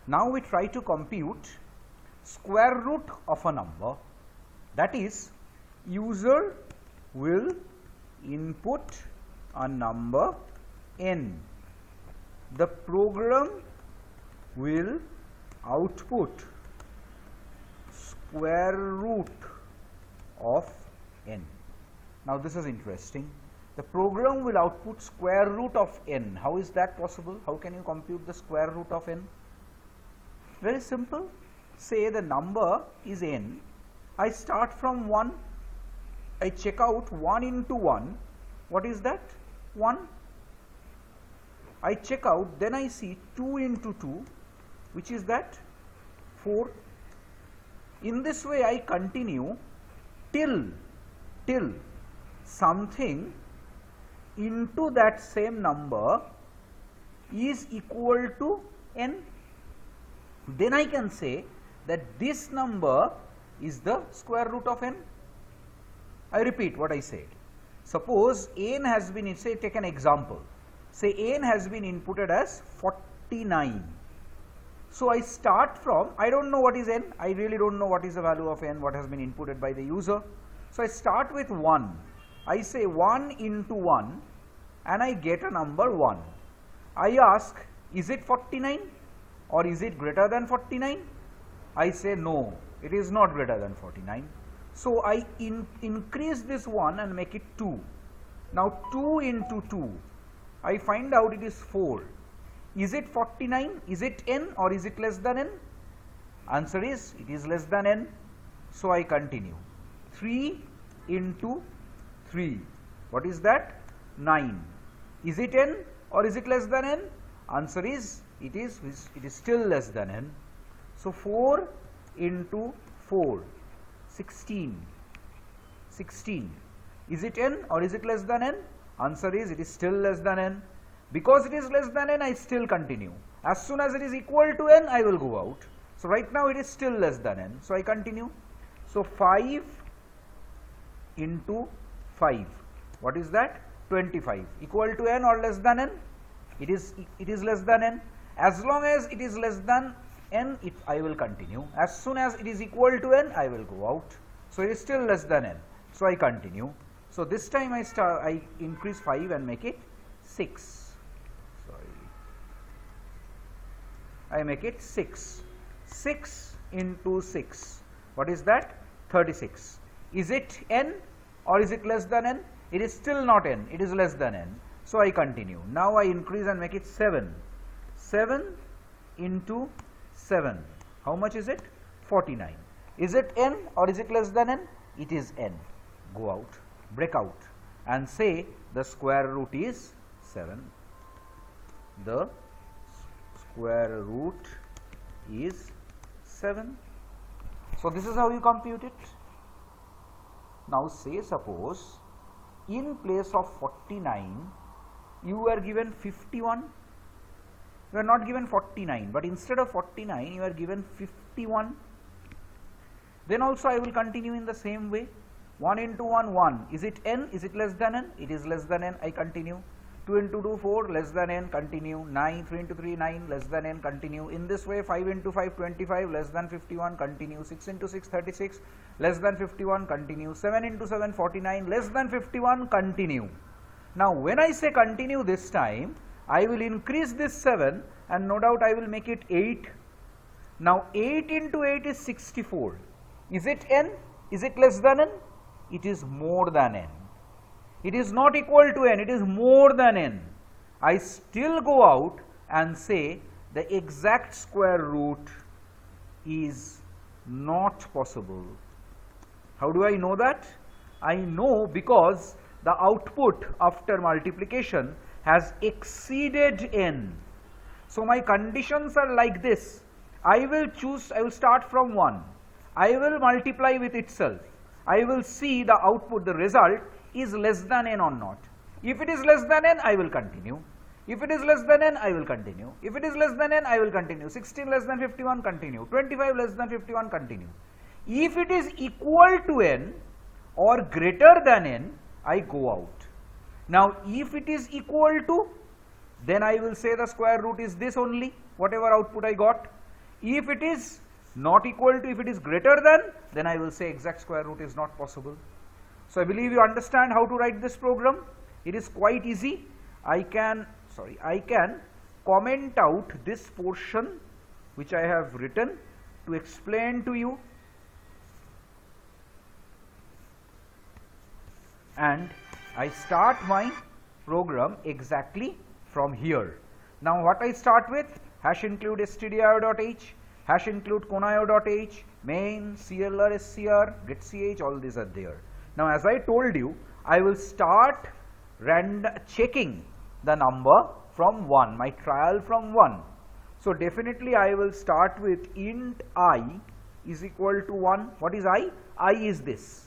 Now we try to compute square root of a number, that is, user will input a number n, the program will output square root of n. Now this is interesting. The program will output square root of n. How is that possible? How can you compute the square root of n? Very simple. Say the number is n. I start from 1. I check out 1 into 1. What is that? 1. I check out, then I see 2 into 2, which is that? 4. In this way I continue till something into that same number is equal to n. Then I can say that this number is the square root of n. I repeat what I said. Suppose n has been, say, take an example. Say n has been inputted as 49. So I start from, I don't know what is n, I really don't know what is the value of n, what has been inputted by the user. So I start with 1. I say 1 into 1 and I get a number 1. I ask, is it 49 or is it greater than 49? I say no, it is not greater than 49. So I increase this 1 and make it 2. Now 2 into 2, I find out it is 4. Is it 49? Is it n or is it less than n? Answer is, it is less than n. So I continue. 3 into 3. What is that? 9. Is it n or is it less than n? Answer is, it is still less than n. So 4 into 4. 16. 16. Is it n or is it less than n? Answer is, it is still less than n. Because it is less than n, I still continue. As soon as it is equal to n, I will go out. So right now it is still less than n. So I continue. So 5 into 5. What is that? 25. Equal to n or less than n? It is less than n. As long as it is less than n, I will continue. As soon as it is equal to n, I will go out. So it is still less than n. So I continue. So this time I increase 5 and make it 6. I make it 6. 6 into 6. What is that? 36. Is it n or is it less than n? It is still not n. It is less than n. So I continue. Now I increase and make it 7. 7 into 7. How much is it? 49. Is it n or is it less than n? It is n. Go out, break out and say the square root is 7. The square root is 7. So this is how you compute it. Now say suppose in place of 49 you were given 51. You are not given 49, but instead of 49 you are given 51. Then also I will continue in the same way. 1 into 1, 1. Is it n? Is it less than n? It is less than n. I continue. 2 into 2, 4, less than n, continue. 9, 3 into 3, 9, less than n, continue. In this way, 5 into 5, 25, less than 51, continue. 6 into 6, 36, less than 51, continue. 7 into 7, 49, less than 51, continue. Now, when I say continue this time, I will increase this 7 and no doubt I will make it 8. Now, 8 into 8 is 64. Is it n? Is it less than n? It is more than n. It is not equal to n, it is more than n. I still go out and say the exact square root is not possible. How do I know that? I know because the output after multiplication has exceeded n. So my conditions are like this. I will start from 1. I will multiply with itself. I will see the output, the result is less than n or not. If it is less than n, I will continue. If it is less than n, I will continue. If it is less than n, I will continue. 16 less than 51, continue. 25 less than 51, continue. If it is equal to n or greater than n, I go out. Now, if it is equal to, then I will say the square root is this only, whatever output I got. If it is not equal to, if it is greater than, then I will say exact square root is not possible. So I believe you understand how to write this program. It is quite easy. I can comment out this portion which I have written to explain to you, and I start my program exactly from here. Now what I start with, hash include stdio.h, hash include conaio.h, main, clr, scr, get ch, all these are there. Now as I told you, I will start checking the number from 1, my trial from 1. So definitely I will start with int I is equal to 1. What is I? I is this.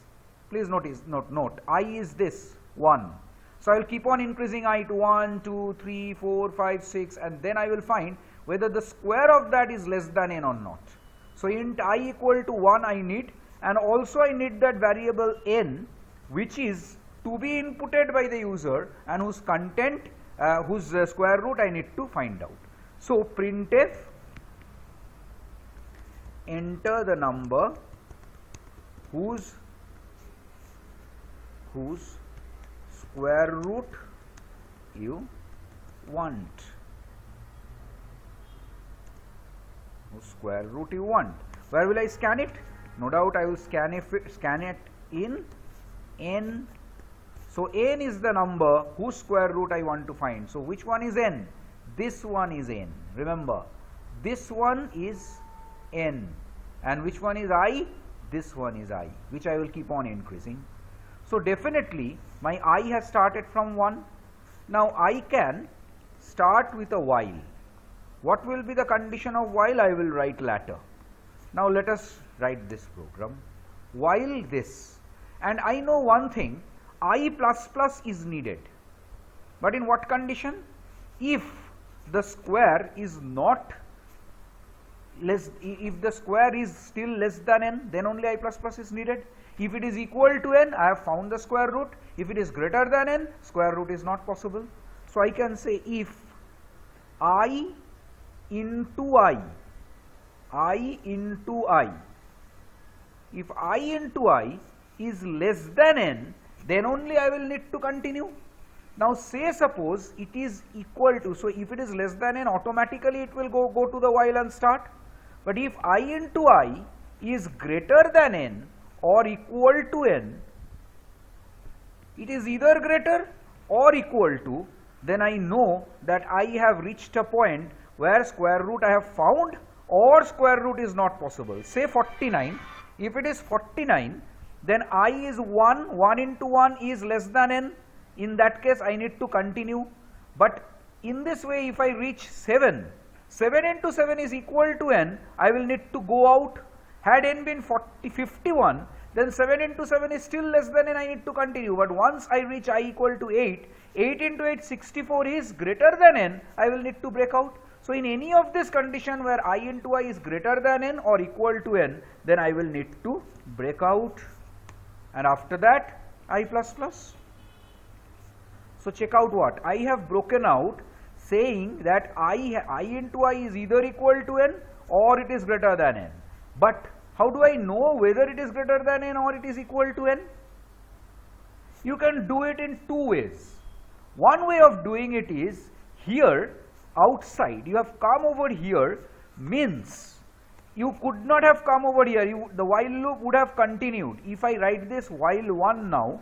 Please note, I is this 1. So I will keep on increasing I to 1, 2, 3, 4, 5, 6, and then I will find whether the square of that is less than n or not. So int I equal to 1 I need, and also I need that variable n which is to be inputted by the user and whose content, whose square root I need to find out. So printf enter the number whose square root you want. Whose square root you want. Where will I scan it? No doubt I will scan it in n. So n is the number whose square root I want to find. So which one is n? This one is n. Remember, this one is n. And which one is I? This one is I, which I will keep on increasing. So definitely my I has started from 1. Now I can start with a while. What will be the condition of while? I will write later. Now let us write this program. While this, and I know one thing, I plus plus is needed. But in what condition? If the square is not less, if the square is still less than n, then only I plus plus is needed. If it is equal to n, I have found the square root. If it is greater than n, square root is not possible. So I can say if I into I, if I into I is less than n, then only I will need to continue. Now say suppose it is equal to, so if it is less than n, automatically it will go to the while and start. But if I into I is greater than n or equal to n, it is either greater or equal to, then I know that I have reached a point where square root I have found or square root is not possible. Say 49, if it is 49, then I is 1, 1 into 1 is less than n. In that case I need to continue. But in this way, if I reach 7, 7 into 7 is equal to n, I will need to go out. Had n been 51, then 7 into 7 is still less than n, I need to continue. But once I reach I equal to 8, 8 into 8, 64 is greater than n, I will need to break out. So in any of this condition where I into I is greater than n or equal to n, then I will need to break out. And after that, I plus plus. So check out what I have broken out, saying that I into I is either equal to n or it is greater than n. But how do I know whether it is greater than n or it is equal to n? You can do it in two ways. One way of doing it is, here outside you have come over here, means you could not have come over here, the while loop would have continued. If I write this while 1 now,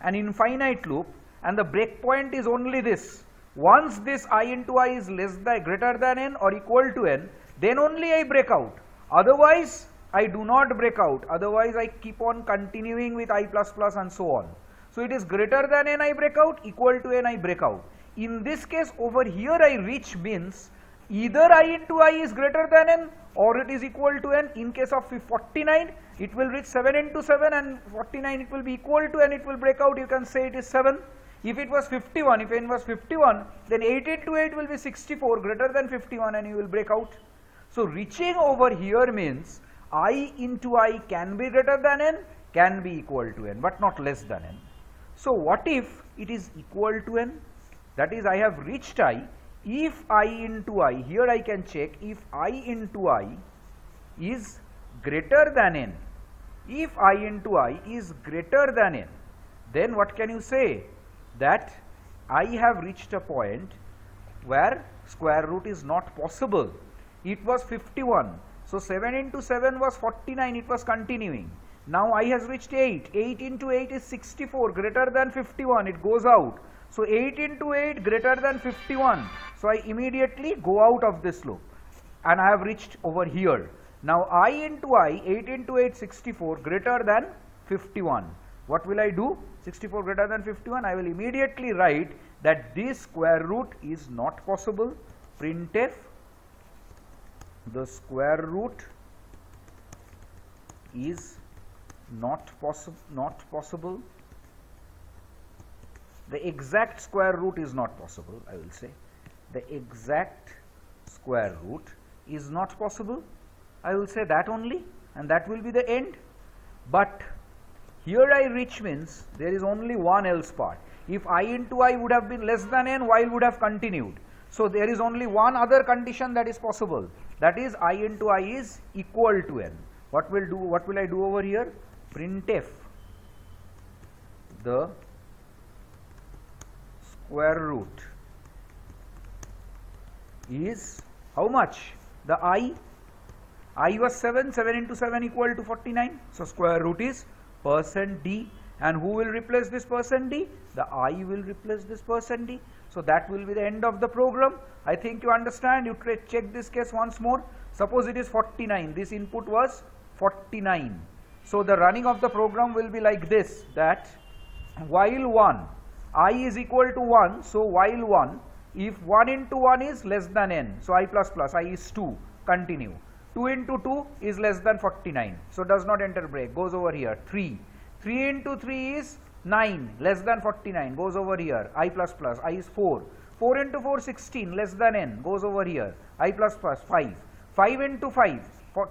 an infinite loop, and the breakpoint is only this. Once this I into I is greater than n or equal to n, then only I break out. Otherwise, I do not break out. Otherwise, I keep on continuing with I plus plus and so on. So it is greater than n I break out, equal to n I break out. In this case, over here I reach means either I into I is greater than n or it is equal to n. In case of 49, it will reach 7 into 7, and 49 it will be equal to n, it will break out. You can say it is 7. If it was 51, if n was 51, then 8 into 8 will be 64, greater than 51, and you will break out. So reaching over here means I into I can be greater than n, can be equal to n, but not less than n. So what if it is equal to n? That is, I have reached I if I into I, here I can check if I into I is greater than n. If I into I is greater than n, then what can you say? That I have reached a point where square root is not possible. It was 51. So 7 into 7 was 49, it was continuing. Now I has reached 8. 8 into 8 is 64, greater than 51, it goes out. So 8 into 8 greater than 51. So I immediately go out of this loop and I have reached over here. Now I into I, 8 into 8, 64, greater than 51. What will I do? 64 greater than 51, I will immediately write that this square root is not possible. Printf, the square root is not possible. The exact square root is not possible, I will say. The exact square root is not possible. I will say that only, and that will be the end. But here I reach means there is only one else part. If I into I would have been less than n, while would have continued. So there is only one other condition that is possible. That is I into I is equal to n. What will I do over here? Printf, the square root is how much? The I was 7, 7 into 7 equal to 49. So square root is %d, and who will replace this %d? The I will replace this %d. So that will be the end of the program. I think you understand. You check this case once more. Suppose it is 49. This input was 49. So the running of the program will be like this, that while 1, I is equal to 1. So while 1, if 1 into 1 is less than n, so I plus plus, I is 2, continue. 2 into 2 is less than 49, so does not enter break, goes over here. 3 into 3 is 9, less than 49, goes over here. I plus plus, I is 4. 4 into 4, 16, less than n, goes over here. I plus plus, 5. 5 into 5,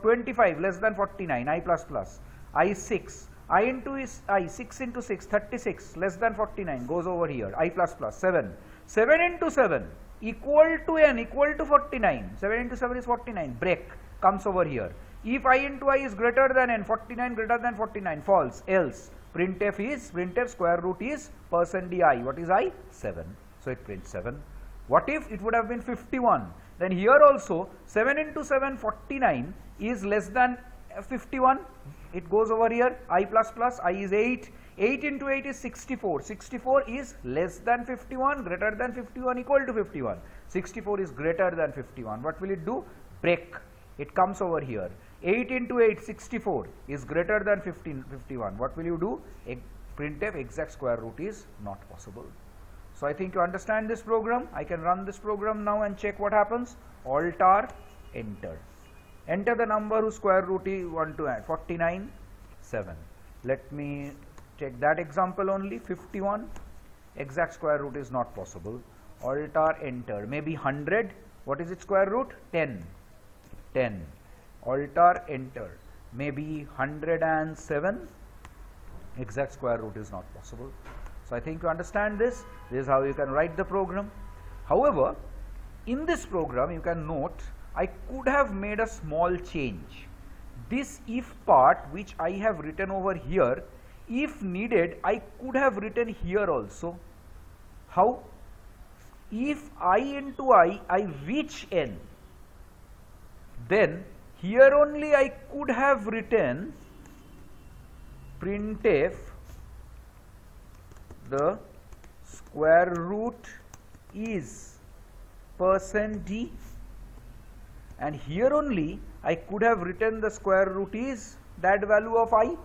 25, less than 49, I plus plus. I is 6. I into is I, 6 into 6, 36, less than 49, goes over here. I plus plus, 7. 7 into 7 equal to n, equal to 49. 7 into 7 is 49, break, comes over here. If I into I is greater than n, 49 greater than 49, false, else. Printf square root is %di. What is I? 7. So it prints 7. What if it would have been 51? Then here also 7 into 7, 49 is less than 51. It goes over here. I plus plus, I is 8. 8 into 8 is 64. 64 is less than 51, greater than 51, equal to 51. 64 is greater than 51. What will it do? Break. It comes over here. 8 into 8, 64 is greater than 51. What will you do? Printf exact square root is not possible. So I think you understand this program. I can run this program now and check what happens. Alt-R, enter. Enter the number whose square root is 49, 7. Let me check that example only. 51, exact square root is not possible. Alt-R, enter. Maybe 100. What is its square root? 10. 10. Alt-R, enter. Maybe 107. Exact square root is not possible. So I think you understand this. This is how you can write the program. However, in this program you can note I could have made a small change. This if part which I have written over here, if needed I could have written here also. How? If I into I reach n, then here only I could have written printf the square root is %d, and here only I could have written the square root is that value of I,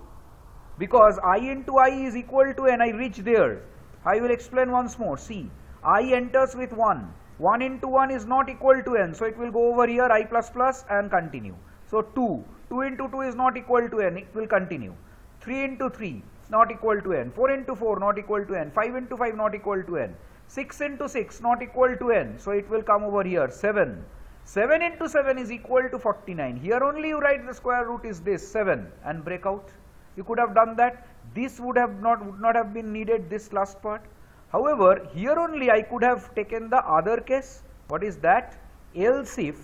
because I into I is equal to n. I reach there. I will explain once more. See, I enters with 1. 1 into 1 is not equal to n, so it will go over here, I plus plus, and continue. So 2. 2 into 2 is not equal to n, it will continue. 3 into 3 not equal to n. 4 into 4 not equal to n. 5 into 5 not equal to n. 6 into 6 not equal to n, so it will come over here. 7. 7 into 7 is equal to 49. Here only you write the square root is this 7 and break out. You could have done that. This would not have been needed, this last part. However, here only I could have taken the other case. What is that? Else if,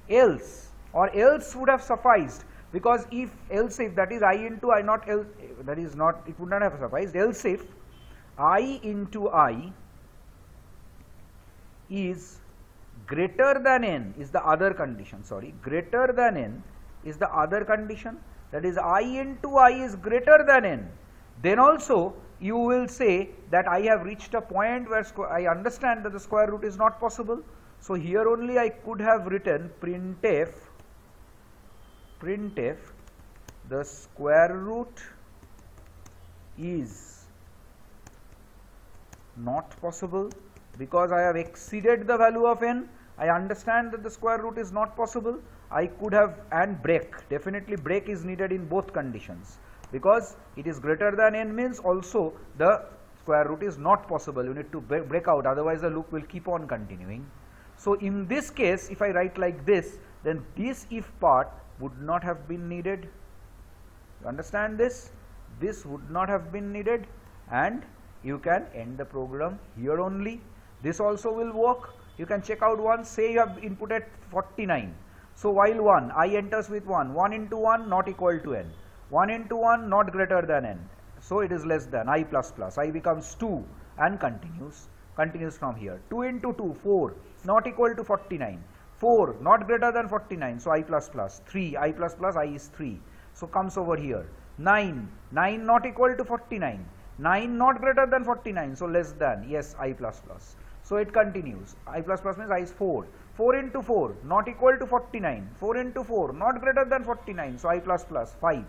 else, or else would have sufficed, because if, else if, that is I into I, not else, that is not, it would not have sufficed. Else if I into I is greater than n is the other condition, sorry, greater than n is the other condition, that is I into I is greater than n, then also you will say that I have reached a point where I understand that the square root is not possible. So here only I could have written printf the square root is not possible, because I have exceeded the value of n. I understand that the square root is not possible. I could have, and break, definitely break is needed in both conditions, because it is greater than n means also the square root is not possible. You need to break out, otherwise the loop will keep on continuing. So in this case, if I write like this, then this if part would not have been needed. You understand this? This would not have been needed, and you can end the program here only. This also will work. You can check out once. Say you have inputted 49. So while 1, I enters with 1. 1 into 1 not equal to n. 1 into 1 not greater than n. So it is less than I plus plus. I becomes 2 and continues from here. 2 into 2, 4 not equal to 49. 4 not greater than 49. So I plus plus. 3, I plus plus, I is 3. So comes over here. 9 not equal to 49. 9 not greater than 49. So less than, yes, I plus plus. So it continues. I plus plus means I is 4. 4 into 4 not equal to 49. 4 into 4 not greater than 49. So I plus plus 5.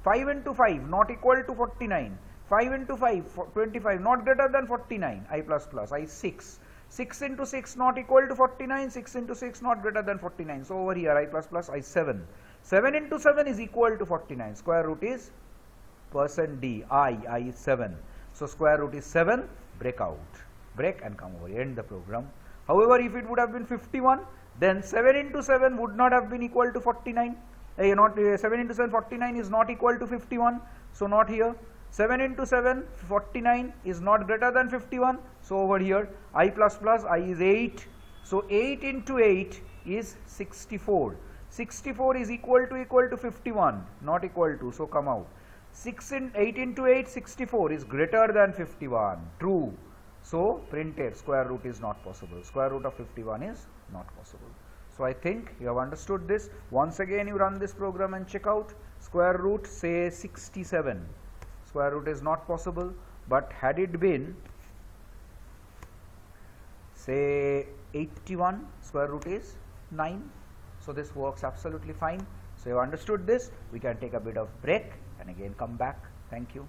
5 into 5 not equal to 49. 5 into 5 25 not greater than 49. I plus plus, I is 6. 6 into 6 not equal to 49. 6 into 6 not greater than 49. So over here I plus plus, I is 7. 7 into 7 is equal to 49. Square root is %d, I is 7. So square root is 7, break out. Break and come over here, end the program. However, if it would have been 51, then 7 into 7 would not have been equal to 49. 7 into 7, 49 is not equal to 51. So not here. 7 into 7, 49 is not greater than 51. So over here, I plus plus, I is 8. So 8 into 8 is 64. 64 is equal to 51, not equal to, so come out. 8 into 8, 64 is greater than 51, true. So printf, square root is not possible. Square root of 51 is not possible. So I think you have understood this. Once again you run this program and check out. Square root, say 67. Square root is not possible, but had it been say 81, square root is 9. So this works absolutely fine. So you have understood this. We can take a bit of break and again come back. Thank you.